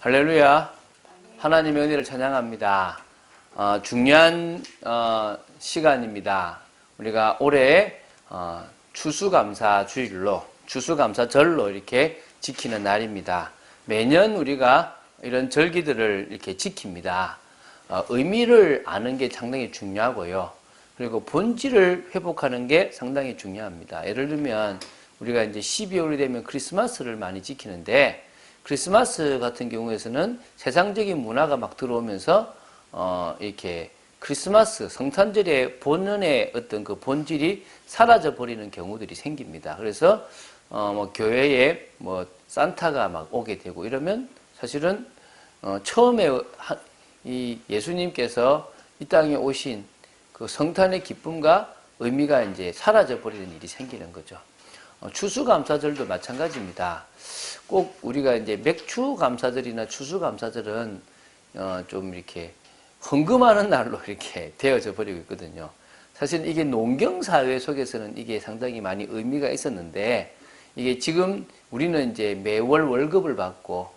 할렐루야. 하나님의 은혜를 찬양합니다. 중요한 시간입니다. 우리가 올해 추수감사 주일로, 추수감사절로 이렇게 지키는 날입니다. 매년 우리가 이런 절기들을 이렇게 지킵니다. 의미를 아는 게 상당히 중요하고요. 그리고 본질을 회복하는 게 상당히 중요합니다. 예를 들면 우리가 이제 12월이 되면 크리스마스를 많이 지키는데, 크리스마스 같은 경우에서는 세상적인 문화가 막 들어오면서 이렇게 크리스마스 성탄절의 본연의 어떤 그 본질이 사라져 버리는 경우들이 생깁니다. 그래서 뭐 교회에 뭐 산타가 막 오게 되고 이러면 사실은 처음에 이 예수님께서 이 땅에 오신 그 성탄의 기쁨과 의미가 이제 사라져 버리는 일이 생기는 거죠. 추수감사절도 마찬가지입니다. 꼭 우리가 이제 맥추감사절이나 추수감사절은 좀 이렇게 헌금하는 날로 이렇게 되어져 버리고 있거든요. 사실 이게 농경사회 속에서는 이게 상당히 많이 의미가 있었는데, 이게 지금 우리는 이제 매월 월급을 받고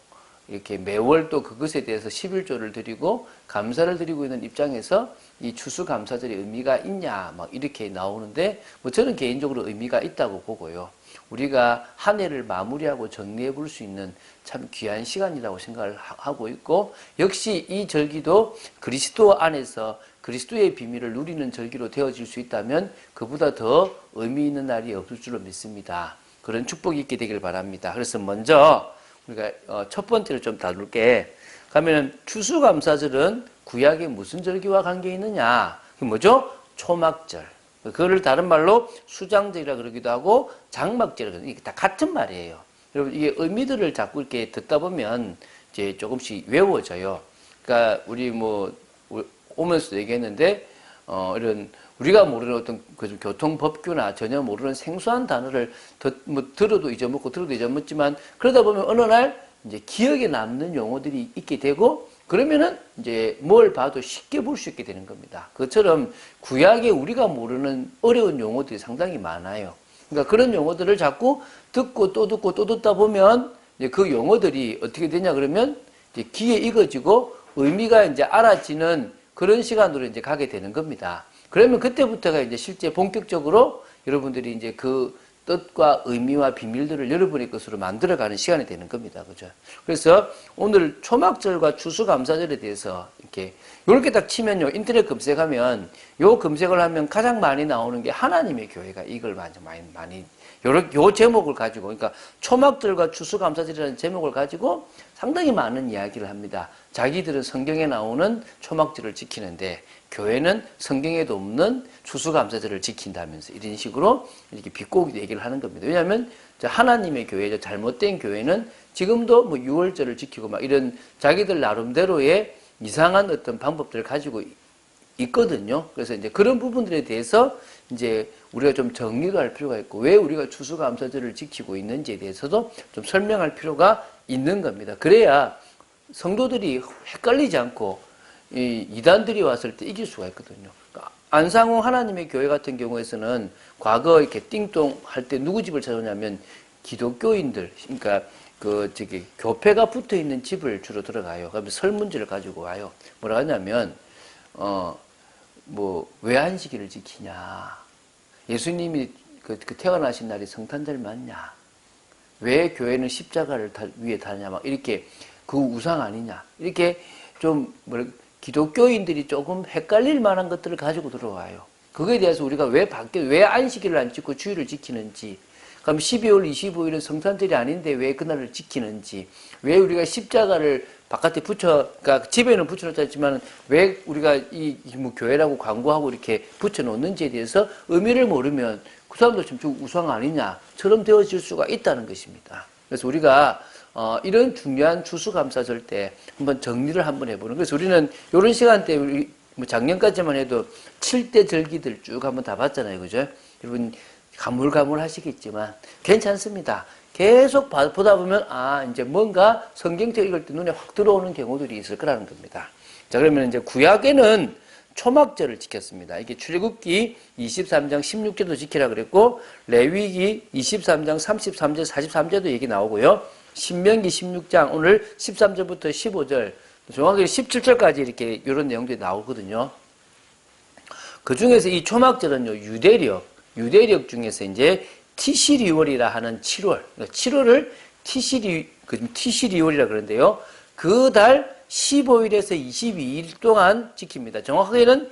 이렇게 매월 또 그것에 대해서 11조를 드리고 감사를 드리고 있는 입장에서 이 추수감사절의 의미가 있냐 막 이렇게 나오는데, 뭐 저는 개인적으로 의미가 있다고 보고요. 우리가 한 해를 마무리하고 정리해 볼 수 있는 참 귀한 시간이라고 생각을 하고 있고, 역시 이 절기도 그리스도 안에서 그리스도의 비밀을 누리는 절기로 되어질 수 있다면 그보다 더 의미 있는 날이 없을 줄로 믿습니다. 그런 축복이 있게 되길 바랍니다. 그래서 먼저 우리가 첫 번째를 좀 다룰게. 그러면 추수감사절은 구약의 무슨 절기와 관계 있느냐? 그게 뭐죠? 초막절. 그거를 다른 말로 수장절이라 그러기도 하고 장막절이라 그러기도 하고, 이게 다 같은 말이에요. 여러분, 이게 의미들을 자꾸 이렇게 듣다 보면 이제 조금씩 외워져요. 그러니까 우리 뭐 오면서 얘기했는데 이런 우리가 모르는 어떤 그 교통법규나 전혀 모르는 생소한 단어를 들어도 잊어먹지만, 그러다 보면 어느 날 이제 기억에 남는 용어들이 있게 되고, 그러면은 이제 뭘 봐도 쉽게 볼 수 있게 되는 겁니다. 그것처럼 구약에 우리가 모르는 어려운 용어들이 상당히 많아요. 그러니까 그런 용어들을 자꾸 듣고 또 듣다 보면 이제 그 용어들이 어떻게 되냐 그러면 이제 귀에 익어지고 의미가 이제 알아지는 그런 시간으로 이제 가게 되는 겁니다. 그러면 그때부터가 이제 실제 본격적으로 여러분들이 이제 그 뜻과 의미와 비밀들을 여러분의 것으로 만들어가는 시간이 되는 겁니다. 그죠? 그래서 오늘 초막절과 추수감사절에 대해서 이렇게 딱 치면요, 인터넷 검색하면, 요 검색을 하면 가장 많이 나오는 게 하나님의 교회가 이걸 많이, 요 제목을 가지고, 그러니까 초막절과 추수감사절이라는 제목을 가지고 상당히 많은 이야기를 합니다. 자기들은 성경에 나오는 초막절을 지키는데 교회는 성경에도 없는 추수감사절을 지킨다면서 이런 식으로 이렇게 비꼬기도 얘기를 하는 겁니다. 왜냐하면 하나님의 교회, 잘못된 교회는 지금도 뭐 6월절을 지키고 막 이런 자기들 나름대로의 이상한 어떤 방법들을 가지고 있거든요. 그래서 이제 그런 부분들에 대해서 이제 우리가 좀 정리를 할 필요가 있고, 왜 우리가 추수감사절을 지키고 있는지에 대해서도 좀 설명할 필요가 있는 겁니다. 그래야 성도들이 헷갈리지 않고 이 이단들이 왔을 때 이길 수가 있거든요. 그러니까 안상홍 하나님의 교회 같은 경우에서는 과거 이렇게 띵동 할 때 누구 집을 찾아오냐면 기독교인들, 그러니까 교패가 붙어 있는 집을 주로 들어가요. 그러면 설문지를 가지고 와요. 뭐라 하냐면 왜 안식일을 지키냐? 예수님이 그 태어나신 날이 성탄절 맞냐? 왜 교회는 십자가를 위에 다냐? 막 이렇게 그 우상 아니냐? 이렇게 좀 기독교인들이 조금 헷갈릴 만한 것들을 가지고 들어와요. 그거에 대해서 우리가 왜 안식일을 안 지키고 주일을 지키는지, 그럼 12월 25일은 성탄절이 아닌데 왜 그날을 지키는지, 왜 우리가 십자가를 바깥에 그러니까 집에는 붙여놓자 했지만 왜 우리가 뭐 교회라고 광고하고 이렇게 붙여놓는지에 대해서 의미를 모르면 그 사람도 지금 우상 아니냐처럼 되어질 수가 있다는 것입니다. 그래서 우리가 이런 중요한 추수감사절 때 한번 정리를 한번 해보는. 그래서 우리는 이런 시간대에 뭐 작년까지만 해도 7대 절기들 쭉 한번 다 봤잖아요. 그죠? 여러분 가물가물 하시겠지만 괜찮습니다. 계속 보다 보면 이제 뭔가 성경책 읽을 때 눈에 확 들어오는 경우들이 있을 거라는 겁니다. 자, 그러면 이제 구약에는 초막절을 지켰습니다. 이게 출애굽기 23장 16절도 지키라 그랬고, 레위기 23장 33절 43절도 얘기 나오고요. 신명기 16장 오늘 13절부터 15절 정확히 17절까지 이렇게 이런 내용들이 나오거든요. 그 중에서 이 초막절은요, 유대력 중에서 이제 티시리월이라 하는 7월, 7월을 티시리월이라 그러는데요. 그 달 15일에서 22일 동안 지킵니다. 정확하게는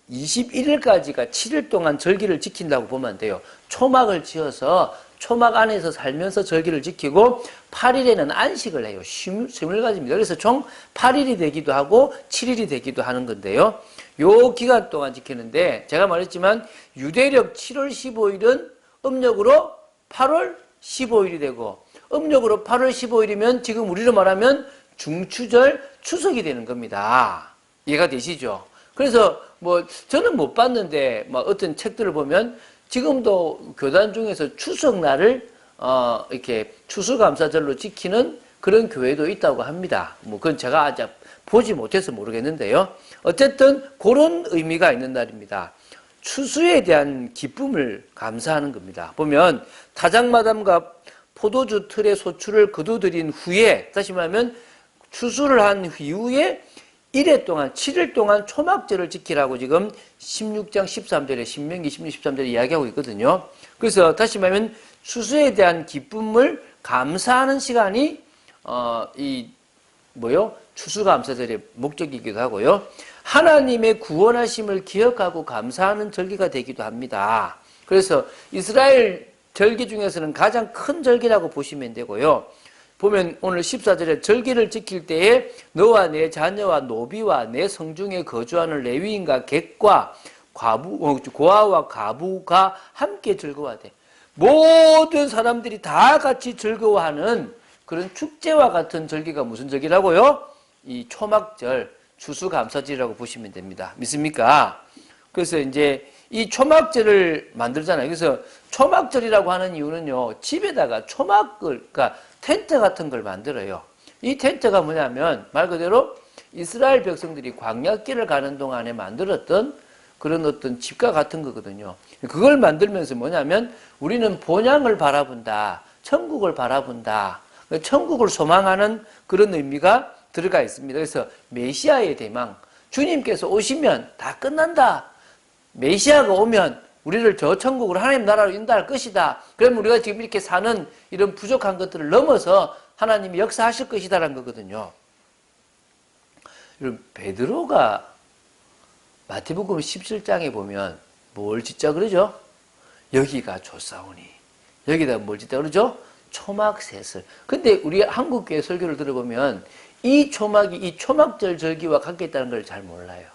21일까지가 7일 동안 절기를 지킨다고 보면 돼요. 초막을 지어서 초막 안에서 살면서 절기를 지키고 8일에는 안식을 해요. 쉼을 가집니다. 그래서 총 8일이 되기도 하고 7일이 되기도 하는 건데요. 요 기간 동안 지키는데 제가 말했지만 유대력 7월 15일은 음력으로 8월 15일이 되고 음력으로 8월 15일이면 지금 우리로 말하면 중추절 추석이 되는 겁니다. 이해가 되시죠? 그래서 뭐 저는 못 봤는데 막 어떤 책들을 보면 지금도 교단 중에서 추석날을 이렇게 추수감사절로 지키는 그런 교회도 있다고 합니다. 뭐 그건 제가 아직 보지 못해서 모르겠는데요. 어쨌든 그런 의미가 있는 날입니다. 추수에 대한 기쁨을 감사하는 겁니다. 보면 타작마담과 포도주 틀의 소출을 거두들인 후에, 다시 말하면 추수를 한 이후에 1회 동안, 7일 동안 초막절을 지키라고 지금 16장 13절에, 신명기 16, 13절에 이야기하고 있거든요. 그래서 다시 말하면 추수에 대한 기쁨을 감사하는 시간이, 추수감사절의 목적이기도 하고요. 하나님의 구원하심을 기억하고 감사하는 절기가 되기도 합니다. 그래서 이스라엘 절기 중에서는 가장 큰 절기라고 보시면 되고요. 보면 오늘 14절에 절기를 지킬 때에 너와 내 자녀와 노비와 내 성중에 거주하는 레위인과 객과 고아와 과부가 함께 즐거워하되 모든 사람들이 다 같이 즐거워하는 그런 축제와 같은 절기가 무슨 절기라고요? 이 초막절, 추수감사절이라고 보시면 됩니다. 믿습니까? 그래서 이제 이 초막절을 만들잖아요. 그래서 초막절이라고 하는 이유는요, 집에다가 그러니까 텐트 같은 걸 만들어요. 이 텐트가 뭐냐면 말 그대로 이스라엘 백성들이 광야길을 가는 동안에 만들었던 그런 어떤 집과 같은 거거든요. 그걸 만들면서 뭐냐면 우리는 본향을 바라본다, 천국을 바라본다, 천국을 소망하는 그런 의미가 들어가 있습니다. 그래서 메시아의 대망, 주님께서 오시면 다 끝난다. 메시아가 오면 우리를 저 천국으로 하나님 나라로 인도할 것이다. 그러면 우리가 지금 이렇게 사는 이런 부족한 것들을 넘어서 하나님이 역사하실 것이다라는 거거든요. 여러분, 베드로가 마태복음 17장에 보면 뭘 짓자 그러죠? 여기가 좋사오니. 여기다 뭘 짓자 그러죠? 초막셋을. 근데 우리 한국교회 설교를 들어보면 이 초막이 이 초막절 절기와 관계있다는 걸 잘 몰라요.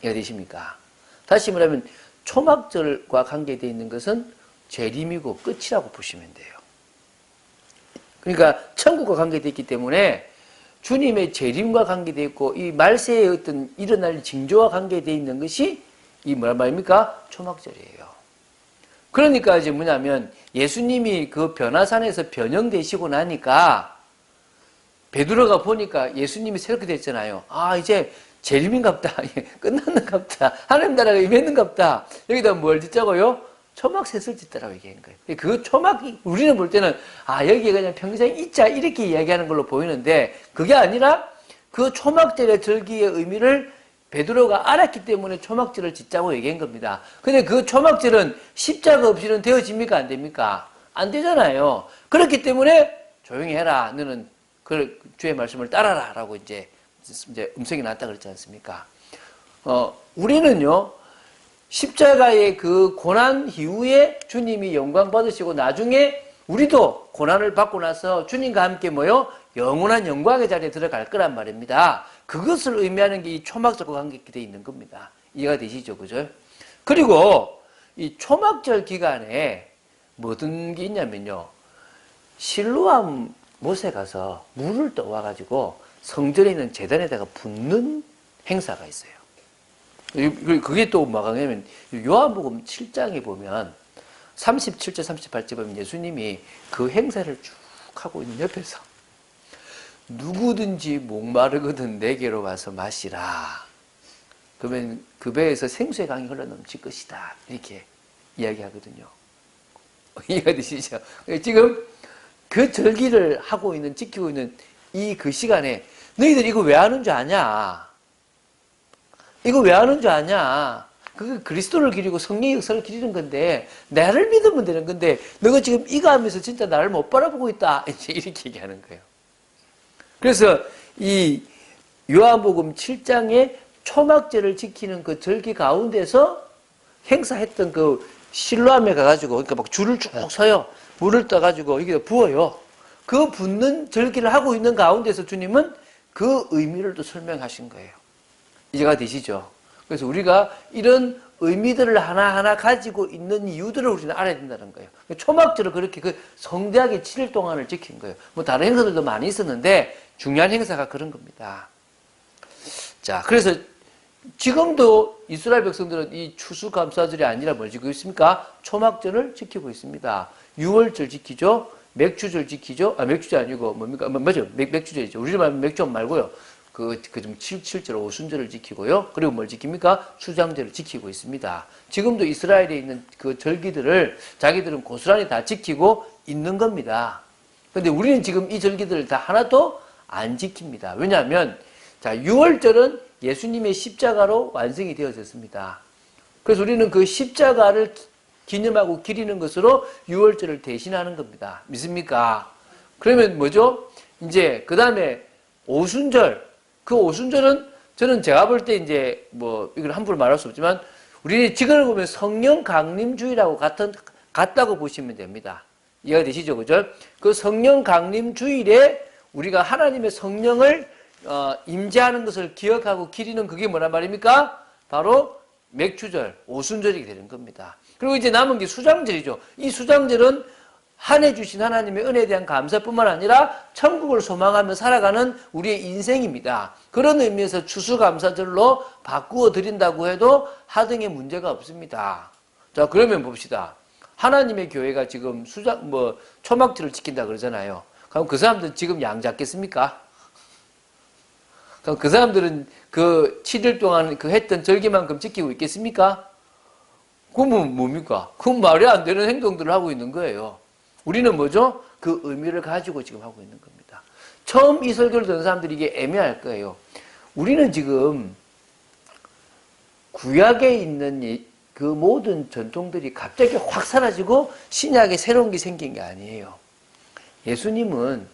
이해가 되십니까? 다시 말하면 초막절과 관계되어 있는 것은 재림이고 끝이라고 보시면 돼요. 그러니까 천국과 관계되어 있기 때문에 주님의 재림과 관계되어 있고 이 말세의 어떤 일어날 징조와 관계되어 있는 것이 이 뭐란 말입니까? 초막절이에요. 그러니까 이제 뭐냐면 예수님이 그 변화산에서 변형되시고 나니까 베드로가 보니까 예수님이 새롭게 됐잖아요. 아, 이제 재림인갑다. 끝났는갑다. 하나님 나라가 임했는갑다. 여기다 뭘 짓자고요? 초막셋을 짓다라고 얘기한 거예요. 그 초막이 우리는 볼 때는 여기에 그냥 평생 있자 이렇게 이야기하는 걸로 보이는데 그게 아니라 그 초막절의 절기의 의미를 베드로가 알았기 때문에 초막절을 짓자고 얘기한 겁니다. 근데 그 초막절은 십자가 없이는 되어집니까? 안 됩니까? 안 되잖아요. 그렇기 때문에 조용히 해라. 너는 그 주의 말씀을 따라라. 라고 이제 음성이 났다 그랬지 않습니까? 우리는요, 십자가의 그 고난 이후에 주님이 영광 받으시고 나중에 우리도 고난을 받고 나서 주님과 함께 영원한 영광의 자리에 들어갈 거란 말입니다. 그것을 의미하는 게 이 초막절과 관계되어 있는 겁니다. 이해가 되시죠? 그죠? 그리고 이 초막절 기간에 뭐든 게 있냐면요. 실로암 못에 가서 물을 떠와가지고 성전에 있는 제단에다가 붓는 행사가 있어요. 그게 또 뭐냐면 요한복음 7장에 보면 37절 38절 보면 예수님이 그 행사를 쭉 하고 있는 옆에서 누구든지 목마르거든 내게로 와서 마시라. 그러면 그 배에서 생수의 강이 흘러넘칠 것이다. 이렇게 이야기하거든요. 이해가 되시죠? 지금 그 절기를 하고 있는, 지키고 있는 이 그 시간에 너희들 이거 왜 하는 줄 아냐? 이거 왜 하는 줄 아냐? 그게 그리스도를 기리고 성령의 역사를 기리는 건데, 나를 믿으면 되는 건데, 너가 지금 이거 하면서 진짜 나를 못 바라보고 있다. 이제 이렇게 얘기하는 거예요. 그래서 이 요한복음 7장에 초막절을 지키는 그 절기 가운데서 행사했던 그 실로암에 가가지고, 그러니까 막 줄을 쭉 서요. 물을 떠가지고 여기다 부어요. 그 붓는 절기를 하고 있는 가운데서 주님은 그 의미를 또 설명하신 거예요. 이해가 되시죠? 그래서 우리가 이런 의미들을 하나하나 가지고 있는 이유들을 우리는 알아야 된다는 거예요. 초막절을 그렇게 그 성대하게 7일 동안을 지킨 거예요. 뭐 다른 행사들도 많이 있었는데 중요한 행사가 그런 겁니다. 자, 그래서 지금도 이스라엘 백성들은 이 추수감사절이 아니라 뭘 지키고 있습니까? 초막절을 지키고 있습니다. 유월절 지키죠. 맥주절 지키죠. 아, 맥주절 아니고 뭡니까? 맞죠? 맥주절이죠. 우리 말은 맥주 말고요. 좀 7절 오순절을 지키고요. 그리고 뭘 지킵니까? 수장절을 지키고 있습니다. 지금도 이스라엘에 있는 그 절기들을 자기들은 고스란히 다 지키고 있는 겁니다. 근데 우리는 지금 이 절기들을 다 하나도 안 지킵니다. 왜냐하면, 자, 유월절은 예수님의 십자가로 완성이 되어졌습니다. 그래서 우리는 그 십자가를 기념하고 기리는 것으로 유월절을 대신하는 겁니다. 믿습니까? 그러면 뭐죠? 이제, 그 다음에 오순절. 그 오순절은 저는 제가 볼 때 이제 뭐 이걸 함부로 말할 수 없지만 우리 지금을 보면 성령 강림주의라고 같다고 보시면 됩니다. 이해가 되시죠? 그죠? 그 성령 강림주일에 우리가 하나님의 성령을 임재하는 것을 기억하고 기리는 그게 뭐란 말입니까? 바로 맥주절, 오순절이 되는 겁니다. 그리고 이제 남은 게 수장절이죠. 이 수장절은 한 해 주신 하나님의 은혜에 대한 감사뿐만 아니라 천국을 소망하며 살아가는 우리의 인생입니다. 그런 의미에서 추수감사절로 바꾸어 드린다고 해도 하등의 문제가 없습니다. 자, 그러면 봅시다. 하나님의 교회가 지금 초막절을 지킨다 그러잖아요. 그럼 그 사람들은 지금 양 잡겠습니까? 그럼 그 사람들은 그 7일 동안 그 했던 절기만큼 지키고 있겠습니까? 그건 뭡니까? 그건 말이 안 되는 행동들을 하고 있는 거예요. 우리는 뭐죠? 그 의미를 가지고 지금 하고 있는 겁니다. 처음 이 설교를 듣는 사람들이 이게 애매할 거예요. 우리는 지금 구약에 있는 그 모든 전통들이 갑자기 확 사라지고 신약에 새로운 게 생긴 게 아니에요. 예수님은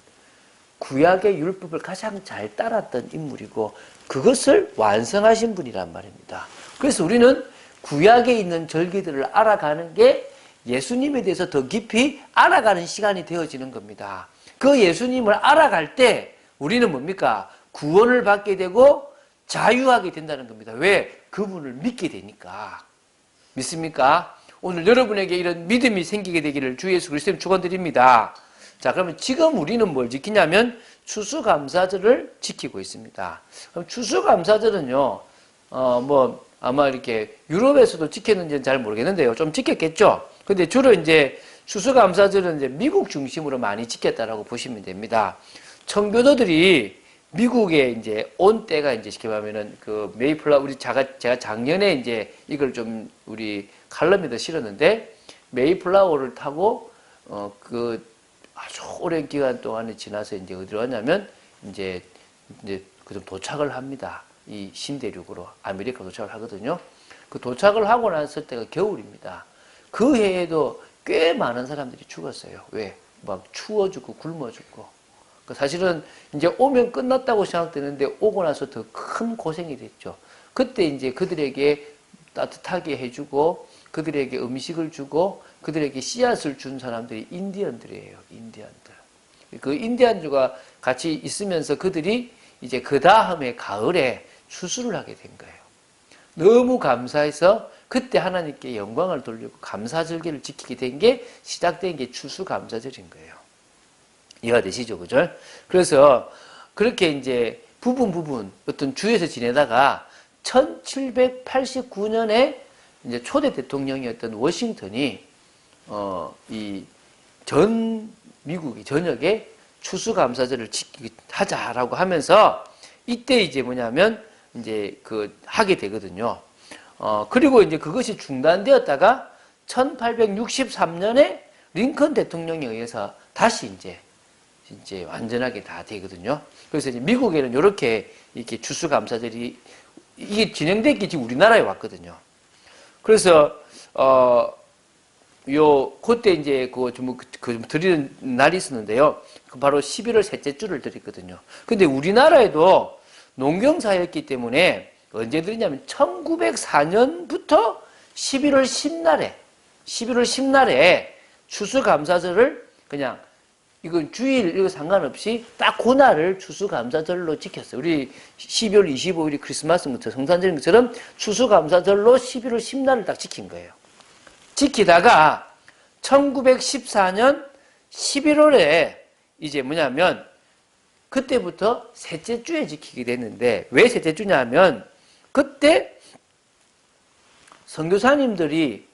구약의 율법을 가장 잘 따랐던 인물이고 그것을 완성하신 분이란 말입니다. 그래서 우리는 구약에 있는 절기들을 알아가는 게 예수님에 대해서 더 깊이 알아가는 시간이 되어지는 겁니다. 그 예수님을 알아갈 때 우리는 뭡니까? 구원을 받게 되고 자유하게 된다는 겁니다. 왜? 그분을 믿게 되니까. 믿습니까? 오늘 여러분에게 이런 믿음이 생기게 되기를 주 예수 그리스도님 축원드립니다. 자, 그러면 지금 우리는 뭘 지키냐면 추수감사절을 지키고 있습니다. 그럼 추수감사절은요, 아마 이렇게 유럽에서도 지켰는지는 잘 모르겠는데요. 좀 지켰겠죠? 근데 주로 이제 추수감사절은 이제 미국 중심으로 많이 지켰다라고 보시면 됩니다. 청교도들이 미국에 이제 온 때가 이제 쉽게 말하면은 그 메이플라워, 제가 작년에 이제 이걸 좀 우리 칼럼에다 실었는데 메이플라워를 타고, 아주 오랜 기간 동안에 지나서 이제 어디로 왔냐면 이제 그 도착을 합니다. 이 신대륙으로 아메리카 도착을 하거든요. 그 도착을 하고 났을 때가 겨울입니다. 그 해에도 꽤 많은 사람들이 죽었어요. 왜? 막 추워 죽고 굶어 죽고. 사실은 이제 오면 끝났다고 생각되는데 오고 나서 더 큰 고생이 됐죠. 그때 이제 그들에게 따뜻하게 해주고 그들에게 음식을 주고 그들에게 씨앗을 준 사람들이 인디언들이에요. 인디언들. 그 인디언들과 같이 있으면서 그들이 이제 그 다음에 가을에 추수를 하게 된 거예요. 너무 감사해서 그때 하나님께 영광을 돌리고 감사절기를 지키게 된 게 시작된 게 추수감사절인 거예요. 이해가 되시죠? 그죠? 그래서 그렇게 이제 부분 어떤 주에서 지내다가 1789년에 이제 초대 대통령이었던 워싱턴이 이 전 미국이 전역에 추수감사절을 하자라고 하면서 이때 이제 뭐냐면 이제 하게 되거든요. 그리고 이제 그것이 중단되었다가 1863년에 링컨 대통령에 의해서 다시 이제 이제 완전하게 다 되거든요. 그래서 이제 미국에는 이렇게 추수감사절이 이게 진행된 게 지금 우리나라에 왔거든요. 그래서 그때 이제 좀 드리는 날이 있었는데요. 그 바로 11월 셋째 주를 드렸거든요. 근데 우리나라에도 농경사였기 때문에 언제 드리냐면 1904년부터 11월 10날에 추수감사절을 그냥 이건 주일 이거 상관없이 딱 그날을 추수감사절로 지켰어요. 우리 12월 25일이 크리스마스 것처럼 성탄절인 것처럼 추수감사절로 11월 10날을 딱 지킨 거예요. 지키다가 1914년 11월에 이제 뭐냐면 그때부터 셋째 주에 지키게 됐는데 왜 셋째 주냐면 그때 선교사님들이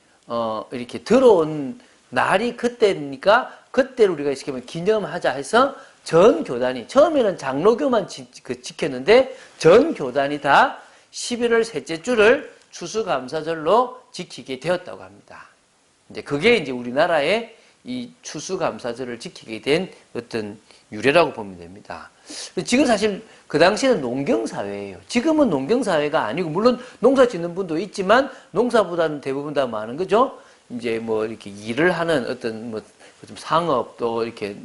이렇게 들어온 날이 그때니까 그때를 우리가 시키면 기념하자 해서 전 교단이 처음에는 장로교만 지켰는데 전 교단이 다 11월 셋째 주를 추수감사절로 지키게 되었다고 합니다. 이제 그게 이제 우리나라의 이 추수감사절을 지키게 된 어떤 유래라고 보면 됩니다. 지금 사실 그 당시에는 농경사회예요. 지금은 농경사회가 아니고 물론 농사 짓는 분도 있지만 농사보다는 대부분 다 많은 거죠. 이제 뭐 이렇게 일을 하는 어떤 뭐 좀 상업 또 이렇게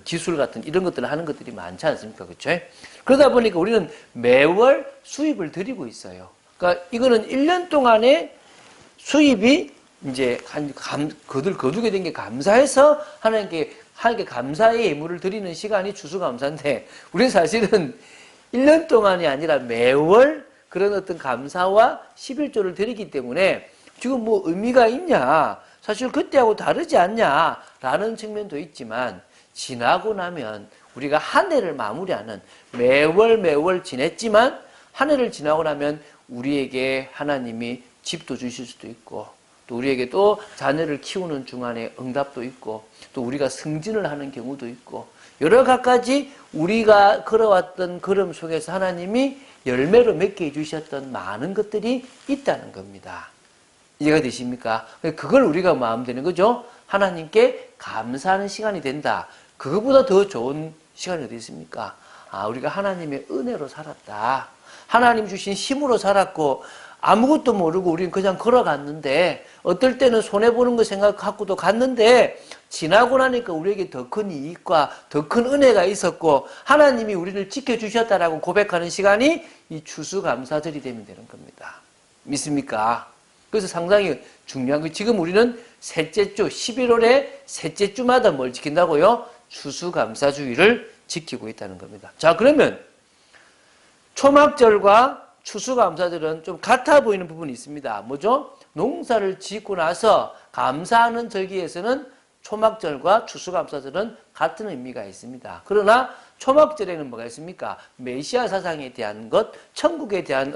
기술 같은 이런 것들을 하는 것들이 많지 않습니까? 그렇죠? 그러다 보니까 우리는 매월 수입을 드리고 있어요. 그러니까 이거는 1년 동안에 수입이 이제 거두게 된 게 감사해서 하나님께 감사의 예물을 드리는 시간이 추수감사인데 우리는 사실은 1년 동안이 아니라 매월 그런 어떤 감사와 11조를 드리기 때문에 지금 뭐 의미가 있냐 사실 그때하고 다르지 않냐라는 측면도 있지만 지나고 나면 우리가 한 해를 마무리하는 매월 지냈지만 한 해를 지나고 나면 우리에게 하나님이 집도 주실 수도 있고 또 우리에게 또 자녀를 키우는 중간에 응답도 있고 또 우리가 승진을 하는 경우도 있고 여러 가지 우리가 걸어왔던 걸음 속에서 하나님이 열매로 맺게 해주셨던 많은 것들이 있다는 겁니다. 이해가 되십니까? 그걸 우리가 마음 되는 거죠. 하나님께 감사하는 시간이 된다. 그것보다 더 좋은 시간이 어디 있습니까? 우리가 하나님의 은혜로 살았다. 하나님 주신 힘으로 살았고 아무것도 모르고 우리는 그냥 걸어갔는데 어떨 때는 손해보는 거 생각하고도 갔는데 지나고 나니까 우리에게 더 큰 이익과 더 큰 은혜가 있었고 하나님이 우리를 지켜주셨다라고 고백하는 시간이 이 추수감사절이 되면 되는 겁니다. 믿습니까? 그래서 상당히 중요한 거 지금 우리는 셋째 주 11월에 셋째 주마다 뭘 지킨다고요? 추수감사주의를 지키고 있다는 겁니다. 자 그러면 초막절과 추수감사절은 좀 같아 보이는 부분이 있습니다. 뭐죠? 농사를 짓고 나서 감사하는 절기에서는 초막절과 추수감사절은 같은 의미가 있습니다. 그러나 초막절에는 뭐가 있습니까? 메시아 사상에 대한 것, 천국에 대한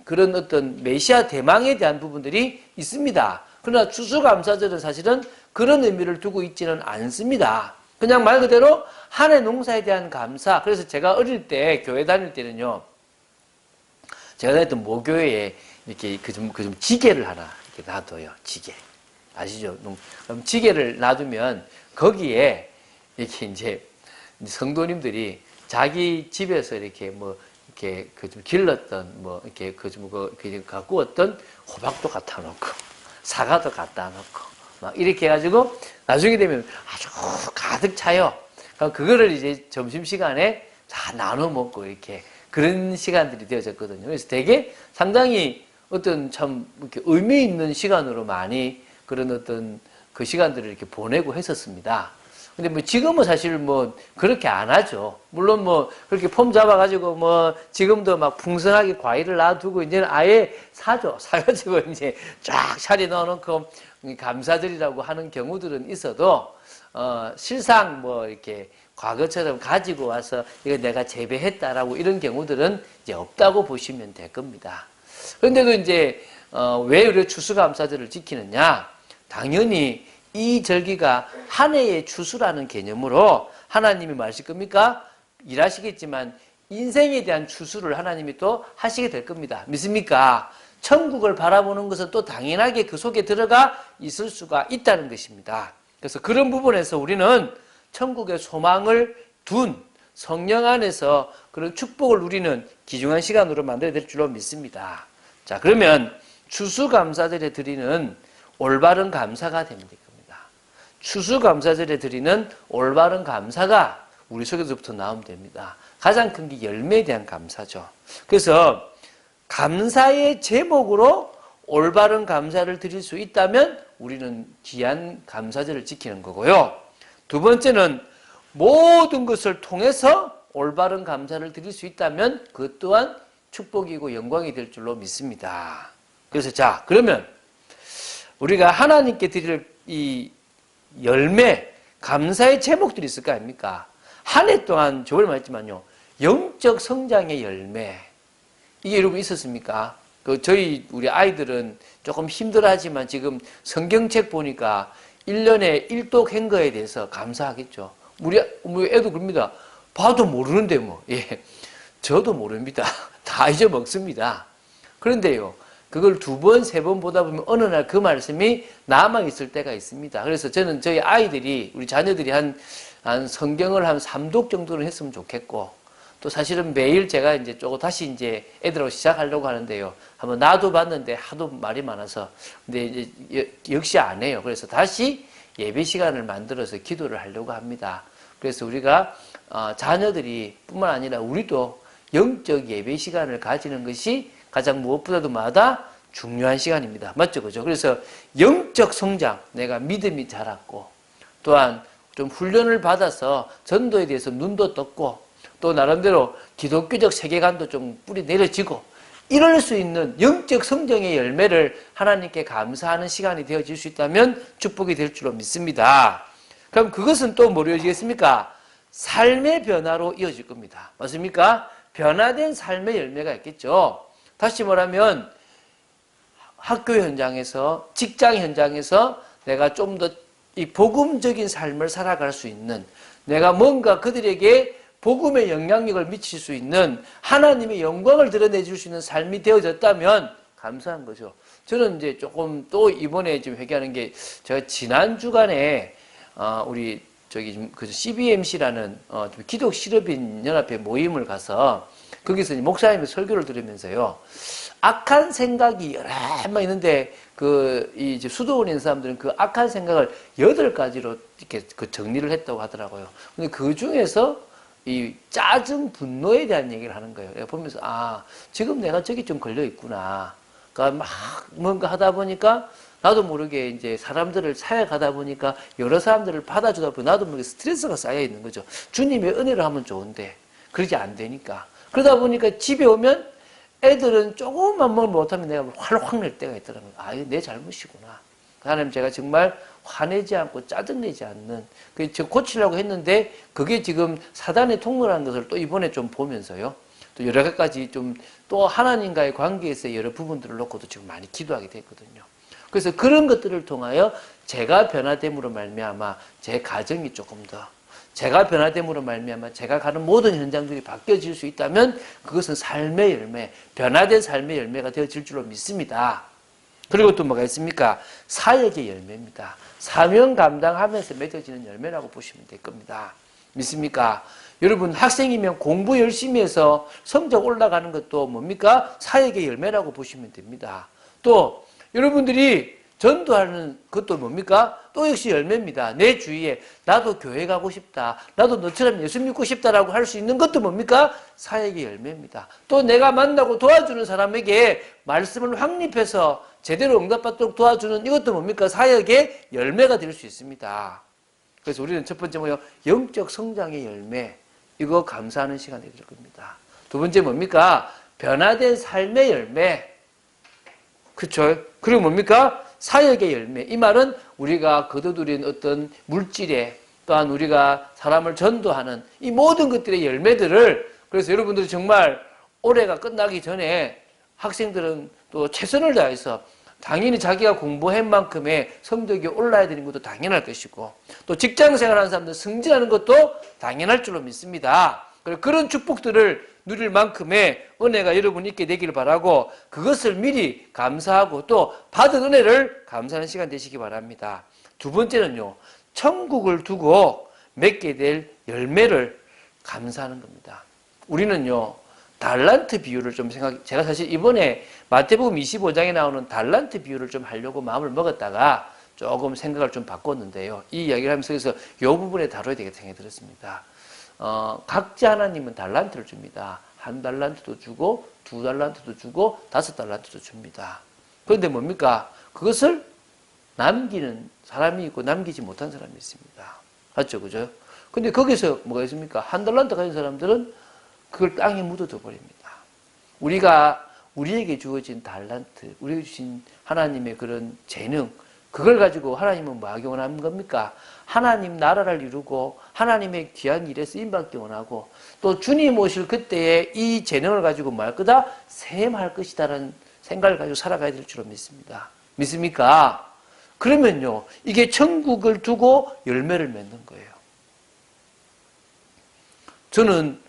그런 메시아 대망에 대한 부분들이 있습니다. 그러나 추수감사절은 사실은 그런 의미를 두고 있지는 않습니다. 그냥 말 그대로 한 해 농사에 대한 감사. 그래서 제가 어릴 때 교회 다닐 때는요. 제가 다녔던 모교회에 이렇게 좀 지게를 하나 이렇게 놔둬요. 지게. 아시죠? 그럼 지게를 놔두면 거기에 이렇게 이제 성도님들이 자기 집에서 이렇게 좀 길렀던 이렇게 갖고 왔던 호박도 갖다 놓고 사과도 갖다 놓고 막 이렇게 해가지고 나중에 되면 아주 가득 차요. 그럼 그거를 이제 점심시간에 다 나눠 먹고 이렇게 그런 시간들이 되어졌거든요. 그래서 되게 상당히 참 이렇게 의미 있는 시간으로 많이 그런 그 시간들을 이렇게 보내고 했었습니다. 근데 지금은 사실 그렇게 안 하죠. 물론 그렇게 폼 잡아가지고 지금도 막 풍성하게 과일을 놔두고 이제는 아예 사죠. 사가지고 이제 쫙 차려 넣어놓고 감사드리라고 하는 경우들은 있어도, 실상 이렇게 과거처럼 가지고 와서 이거 내가 재배했다라고 이런 경우들은 이제 없다고 보시면 될 겁니다. 그런데도 이제, 왜 우리가 추수감사절을 지키느냐? 당연히 이 절기가 한 해의 추수라는 개념으로 하나님이 뭐 하실 겁니까? 일하시겠지만 인생에 대한 추수를 하나님이 또 하시게 될 겁니다. 믿습니까? 천국을 바라보는 것은 또 당연하게 그 속에 들어가 있을 수가 있다는 것입니다. 그래서 그런 부분에서 우리는 천국의 소망을 둔 성령 안에서 그런 축복을 누리는 귀중한 시간으로 만들어야 될 줄로 믿습니다. 자, 그러면 추수감사절에 드리는 올바른 감사가 되면 될 겁니다. 추수감사절에 드리는 올바른 감사가 우리 속에서부터 나오면 됩니다. 가장 큰 게 열매에 대한 감사죠. 그래서 감사의 제목으로 올바른 감사를 드릴 수 있다면 우리는 귀한 감사절을 지키는 거고요. 두 번째는 모든 것을 통해서 올바른 감사를 드릴 수 있다면 그것 또한 축복이고 영광이 될 줄로 믿습니다. 그래서 자, 그러면 우리가 하나님께 드릴 이 열매, 감사의 제목들이 있을 거 아닙니까? 한 해 동안 저번에 말했지만요, 영적 성장의 열매, 이게 여러분 있었습니까? 우리 아이들은 조금 힘들어하지만 지금 성경책 보니까 1년에 1독 한 거에 대해서 감사하겠죠. 우리 애도 그럽니다. 봐도 모르는데 뭐. 예. 저도 모릅니다. 다 잊어먹습니다. 그런데요, 그걸 2번, 3번 보다 보면 어느 날 그 말씀이 남아있을 때가 있습니다. 그래서 저는 저희 아이들이, 우리 자녀들이 한 성경을 한 3독 정도는 했으면 좋겠고, 또 사실은 매일 제가 이제 다시 이제 애들하고 시작하려고 하는데요. 한번 나도 봤는데 하도 말이 많아서. 근데 이제 역시 안 해요. 그래서 다시 예배 시간을 만들어서 기도를 하려고 합니다. 그래서 우리가 자녀들이 뿐만 아니라 우리도 영적 예배 시간을 가지는 것이 가장 무엇보다도 중요한 시간입니다. 맞죠? 그죠? 그래서 영적 성장, 내가 믿음이 자랐고, 또한 좀 훈련을 받아서 전도에 대해서 눈도 떴고, 또 나름대로 기독교적 세계관도 좀 뿌리 내려지고, 이럴 수 있는 영적 성장의 열매를 하나님께 감사하는 시간이 되어질 수 있다면 축복이 될 줄로 믿습니다. 그럼 그것은 또 뭐로 이어지겠습니까? 삶의 변화로 이어질 겁니다. 맞습니까? 변화된 삶의 열매가 있겠죠. 다시 말하면 학교 현장에서, 직장 현장에서 내가 좀 더 이 복음적인 삶을 살아갈 수 있는, 내가 뭔가 그들에게 복음의 영향력을 미칠 수 있는, 하나님의 영광을 드러내줄 수 있는 삶이 되어졌다면 감사한 거죠. 저는 이제 조금 또 이번에 지금 회개하는 게, 제가 지난 주간에 우리 CBMC라는 기독 실업인 연합회 모임을 가서 거기서 목사님의 설교를 들으면서요, 악한 생각이 여러 있는데 이제 수도원에 있는 사람들은 그 악한 생각을 8가지로 이렇게 정리를 했다고 하더라고요. 근데 그 중에서 이 짜증, 분노에 대한 얘기를 하는 거예요. 내가 보면서 지금 내가 저기 좀 걸려 있구나. 그러니까 막 뭔가 하다 보니까 나도 모르게 이제 사람들을 사역하다 보니까 여러 사람들을 받아주다 보니 나도 모르게 스트레스가 쌓여 있는 거죠. 주님의 은혜를 하면 좋은데 그러지 안 되니까. 그러다 보니까 집에 오면 애들은 조금만 뭘 못하면 내가 확 낼 때가 있더라고요. 이거 내 잘못이구나. 하나님, 제가 정말 화내지 않고 짜증내지 않는, 저 고치려고 했는데 그게 지금 사단의 통로라는 것을 또 이번에 좀 보면서요, 또 여러 가지 또 하나님과의 관계에서 여러 부분들을 놓고도 지금 많이 기도하게 됐거든요. 그래서 그런 것들을 통하여 제가 변화됨으로 말미암아 제 가정이 조금 더, 제가 변화됨으로 말미암아 제가 가는 모든 현장들이 바뀌어질 수 있다면 그것은 삶의 열매, 변화된 삶의 열매가 되어질 줄로 믿습니다. 그리고 또 뭐가 있습니까? 사역의 열매입니다. 사명 감당하면서 맺어지는 열매라고 보시면 될 겁니다. 믿습니까? 여러분, 학생이면 공부 열심히 해서 성적 올라가는 것도 뭡니까? 사역의 열매라고 보시면 됩니다. 또 여러분들이 전도하는 것도 뭡니까? 또 역시 열매입니다. 내 주위에 나도 교회 가고 싶다, 나도 너처럼 예수 믿고 싶다라고 할 수 있는 것도 뭡니까? 사역의 열매입니다. 또 내가 만나고 도와주는 사람에게 말씀을 확립해서 제대로 응답받도록 도와주는 이것도 뭡니까? 사역의 열매가 될 수 있습니다. 그래서 우리는 첫 번째 뭐예요? 영적 성장의 열매, 이거 감사하는 시간이 될 겁니다. 두 번째 뭡니까? 변화된 삶의 열매. 그렇죠? 그리고 뭡니까? 사역의 열매. 이 말은 우리가 거둬들인 어떤 물질에, 또한 우리가 사람을 전도하는 이 모든 것들의 열매들을, 그래서 여러분들이 정말 올해가 끝나기 전에 학생들은 또 최선을 다해서 당연히 자기가 공부한 만큼의 성적이 올라야 되는 것도 당연할 것이고, 또 직장생활하는 사람들 승진하는 것도 당연할 줄로 믿습니다. 그런 축복들을 누릴 만큼의 은혜가 여러분 있게 되기를 바라고, 그것을 미리 감사하고 또 받은 은혜를 감사하는 시간 되시기 바랍니다. 두 번째는요, 천국을 두고 맺게 될 열매를 감사하는 겁니다. 우리는요, 달란트 비유를 좀 제가 사실 이번에 마태복음 25장에 나오는 달란트 비유를 좀 하려고 마음을 먹었다가 조금 생각을 좀 바꿨는데요. 이 이야기를 하면서 그래서 이 부분에 다뤄야 되겠다 생각이 들었습니다. 각자 하나님은 달란트를 줍니다. 1달란트도 주고 2달란트도 주고 5달란트도 줍니다. 그런데 뭡니까? 그것을 남기는 사람이 있고 남기지 못한 사람이 있습니다. 맞죠? 그죠? 근데 거기서 뭐가 있습니까? 1달란트 가진 사람들은 그걸 땅에 묻어둬 버립니다. 우리에게 주어진 달란트, 우리에게 주신 하나님의 그런 재능, 그걸 가지고 하나님은 뭐 하기 원하는 겁니까? 하나님 나라를 이루고 하나님의 귀한 일에 쓰임받기 원하고 또 주님 오실 그때에 이 재능을 가지고 뭐 할 거다? 샘할 것이다라는 생각을 가지고 살아가야 될 줄로 믿습니다. 믿습니까? 그러면요, 이게 천국을 두고 열매를 맺는 거예요. 저는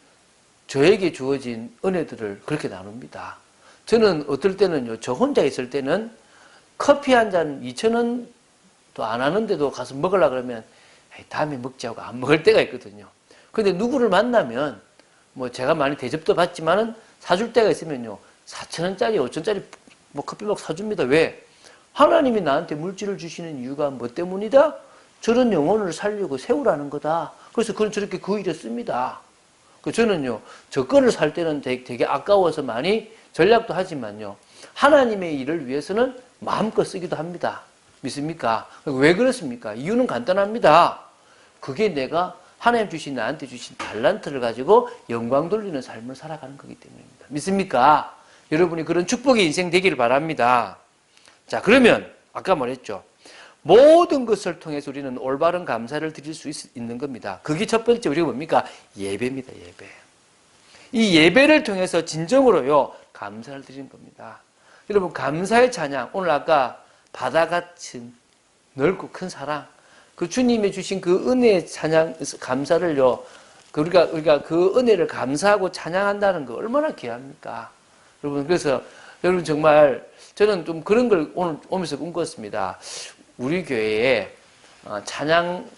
저에게 주어진 은혜들을 그렇게 나눕니다. 저는 어떨 때는요, 저 혼자 있을 때는 커피 한 잔 2,000원도 안 하는데도 가서 먹으려고 그러면 다음에 먹지 하고 안 먹을 때가 있거든요. 근데 누구를 만나면 뭐 제가 많이 대접도 받지만은 사줄 때가 있으면요, 4,000원짜리, 5,000원짜리 뭐 커피 막 사줍니다. 왜? 하나님이 나한테 물질을 주시는 이유가 뭐 때문이다? 저런 영혼을 살리고 세우라는 거다. 그래서 그건 저렇게 그 일에 씁니다. 저는요, 저 거를 살 때는 되게 아까워서 많이 전략도 하지만요, 하나님의 일을 위해서는 마음껏 쓰기도 합니다. 믿습니까? 왜 그렇습니까? 이유는 간단합니다. 그게 내가 하나님 주신 나한테 주신 달란트를 가지고 영광 돌리는 삶을 살아가는 거기 때문입니다. 믿습니까? 여러분이 그런 축복의 인생 되기를 바랍니다. 자, 그러면 아까 말했죠. 모든 것을 통해서 우리는 올바른 감사를 드릴 수 있는 겁니다. 그게 첫 번째 우리가 뭡니까? 예배입니다. 예배. 이 예배를 통해서 진정으로요, 감사를 드리는 겁니다. 여러분, 감사의 찬양, 오늘 아까 바다같은 넓고 큰 사랑, 그 주님이 주신 그 은혜의 찬양, 감사를요, 우리가 그 은혜를 감사하고 찬양한다는 거 얼마나 귀합니까? 여러분, 그래서 여러분 정말 저는 좀 그런 걸 오늘 오면서 꿈꿨습니다. 우리 교회에 찬양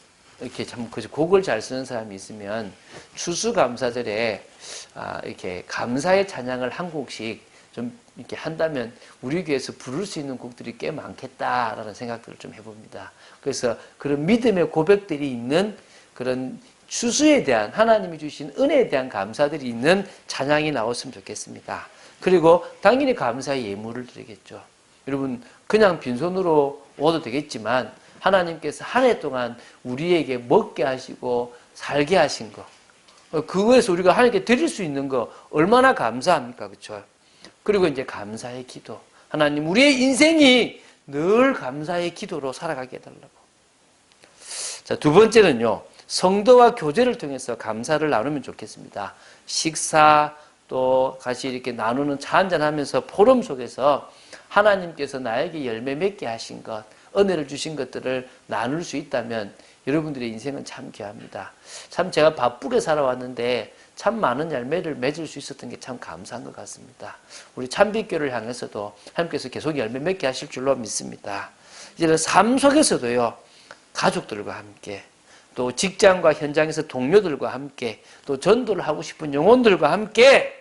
이렇게 참 곡을 잘 쓰는 사람이 있으면 추수감사절에 이렇게 감사의 찬양을 한 곡씩 좀 이렇게 한다면 우리 교회에서 부를 수 있는 곡들이 꽤 많겠다라는 생각들을 좀 해봅니다. 그래서 그런 믿음의 고백들이 있는 그런 추수에 대한 하나님이 주신 은혜에 대한 감사들이 있는 찬양이 나왔으면 좋겠습니다. 그리고 당연히 감사의 예물을 드리겠죠. 여러분, 그냥 빈손으로 오도 되겠지만 하나님께서 한 해 동안 우리에게 먹게 하시고 살게 하신 거, 그거에서 우리가 하나님께 드릴 수 있는 거 얼마나 감사합니까? 그렇죠? 그리고 이제 감사의 기도. 하나님, 우리의 인생이 늘 감사의 기도로 살아가게 해달라고. 자, 두 번째는요, 성도와 교제를 통해서 감사를 나누면 좋겠습니다. 식사, 또 같이 이렇게 나누는 차 한잔 하면서 포럼 속에서 하나님께서 나에게 열매 맺게 하신 것, 은혜를 주신 것들을 나눌 수 있다면 여러분들의 인생은 참 귀합니다. 참 제가 바쁘게 살아왔는데 참 많은 열매를 맺을 수 있었던 게 참 감사한 것 같습니다. 우리 참빛교를 향해서도 하나님께서 계속 열매 맺게 하실 줄로 믿습니다. 이제는 삶 속에서도요, 가족들과 함께, 또 직장과 현장에서 동료들과 함께, 또 전도를 하고 싶은 영혼들과 함께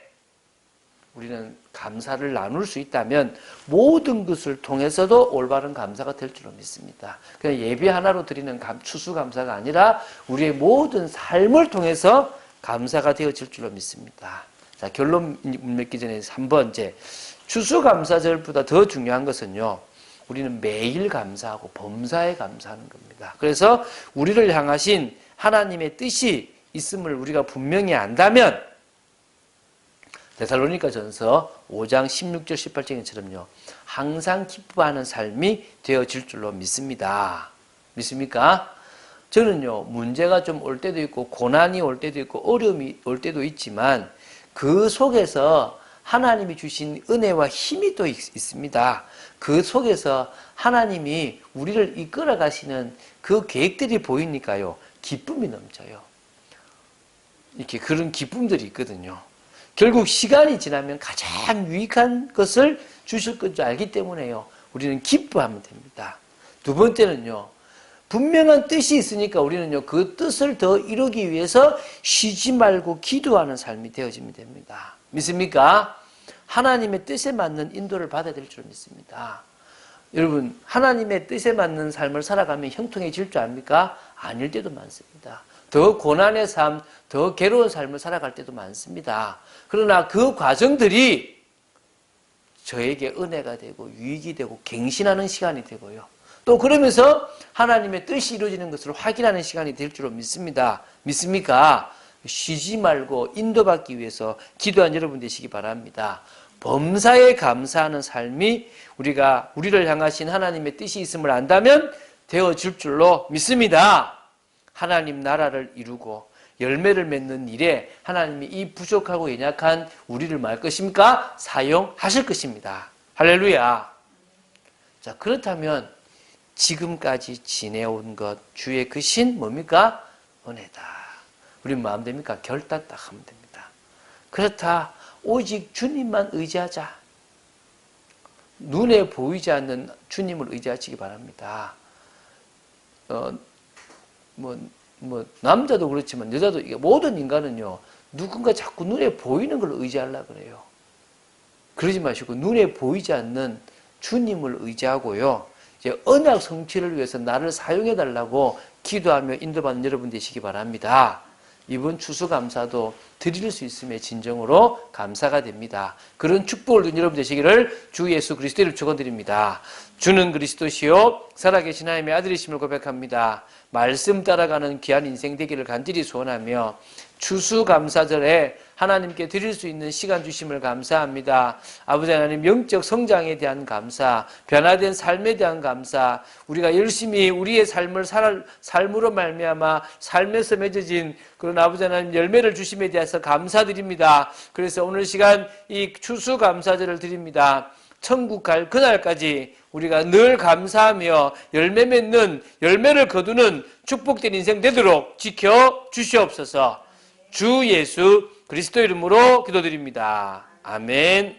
우리는 감사를 나눌 수 있다면 모든 것을 통해서도 올바른 감사가 될 줄로 믿습니다. 그냥 예배 하나로 드리는 추수감사가 아니라 우리의 모든 삶을 통해서 감사가 되어질 줄로 믿습니다. 자, 결론 맺기 전에 3번째, 추수감사절보다 더 중요한 것은요, 우리는 매일 감사하고 범사에 감사하는 겁니다. 그래서 우리를 향하신 하나님의 뜻이 있음을 우리가 분명히 안다면 데살로니가전서 5장 16절 18절처럼요, 항상 기뻐하는 삶이 되어질 줄로 믿습니다. 믿습니까? 저는요, 문제가 좀 올 때도 있고 고난이 올 때도 있고 어려움이 올 때도 있지만 그 속에서 하나님이 주신 은혜와 힘이 또 있습니다. 그 속에서 하나님이 우리를 이끌어 가시는 그 계획들이 보이니까요, 기쁨이 넘쳐요. 이렇게 그런 기쁨들이 있거든요. 결국 시간이 지나면 가장 유익한 것을 주실 줄 알기 때문에요, 우리는 기뻐하면 됩니다. 두 번째는요, 분명한 뜻이 있으니까 우리는요, 그 뜻을 더 이루기 위해서 쉬지 말고 기도하는 삶이 되어지면 됩니다. 믿습니까? 하나님의 뜻에 맞는 인도를 받아야 될 줄 믿습니다. 여러분, 하나님의 뜻에 맞는 삶을 살아가면 형통해질 줄 압니까? 아닐 때도 많습니다. 더 고난의 삶, 더 괴로운 삶을 살아갈 때도 많습니다. 그러나 그 과정들이 저에게 은혜가 되고 유익이 되고 갱신하는 시간이 되고요. 또 그러면서 하나님의 뜻이 이루어지는 것을 확인하는 시간이 될 줄로 믿습니다. 믿습니까? 쉬지 말고 인도받기 위해서 기도한 여러분 되시기 바랍니다. 범사에 감사하는 삶이 우리를 향하신 하나님의 뜻이 있음을 안다면 되어질 줄로 믿습니다. 하나님 나라를 이루고 열매를 맺는 일에 하나님이 이 부족하고 연약한 우리를 말 것입니까? 사용하실 것입니다. 할렐루야. 자, 그렇다면 지금까지 지내온 것 주의 그 신 뭡니까? 은혜다. 우리 마음 됩니까? 결단 딱 하면 됩니다. 그렇다. 오직 주님만 의지하자. 눈에 보이지 않는 주님을 의지하시기 바랍니다. 남자도 그렇지만 여자도 모든 인간은요, 누군가 자꾸 눈에 보이는 걸 의지하려고 그래요. 그러지 마시고 눈에 보이지 않는 주님을 의지하고요. 이제 언약 성취를 위해서 나를 사용해 달라고 기도하며 인도받는 여러분 되시기 바랍니다. 이번 추수감사도 드릴 수 있음에 진정으로 감사가 됩니다. 그런 축복을 누린 여러분 되시기를 주 예수 그리스도를 축원드립니다. 주는 그리스도시요 살아계신 하나님의 아들이심을 고백합니다. 말씀 따라가는 귀한 인생 되기를 간절히 소원하며 추수감사절에 하나님께 드릴 수 있는 시간 주심을 감사합니다. 아버지 하나님, 영적 성장에 대한 감사, 변화된 삶에 대한 감사, 우리가 열심히 우리의 삶으로 말미암아 삶에서 맺어진 그런 아버지 하나님 열매를 주심에 대해서 감사드립니다. 그래서 오늘 시간 이 추수감사절을 드립니다. 천국 갈 그날까지 우리가 늘 감사하며 열매 맺는, 열매를 거두는 축복된 인생 되도록 지켜 주시옵소서. 주 예수 그리스도 이름으로 기도드립니다. 아멘.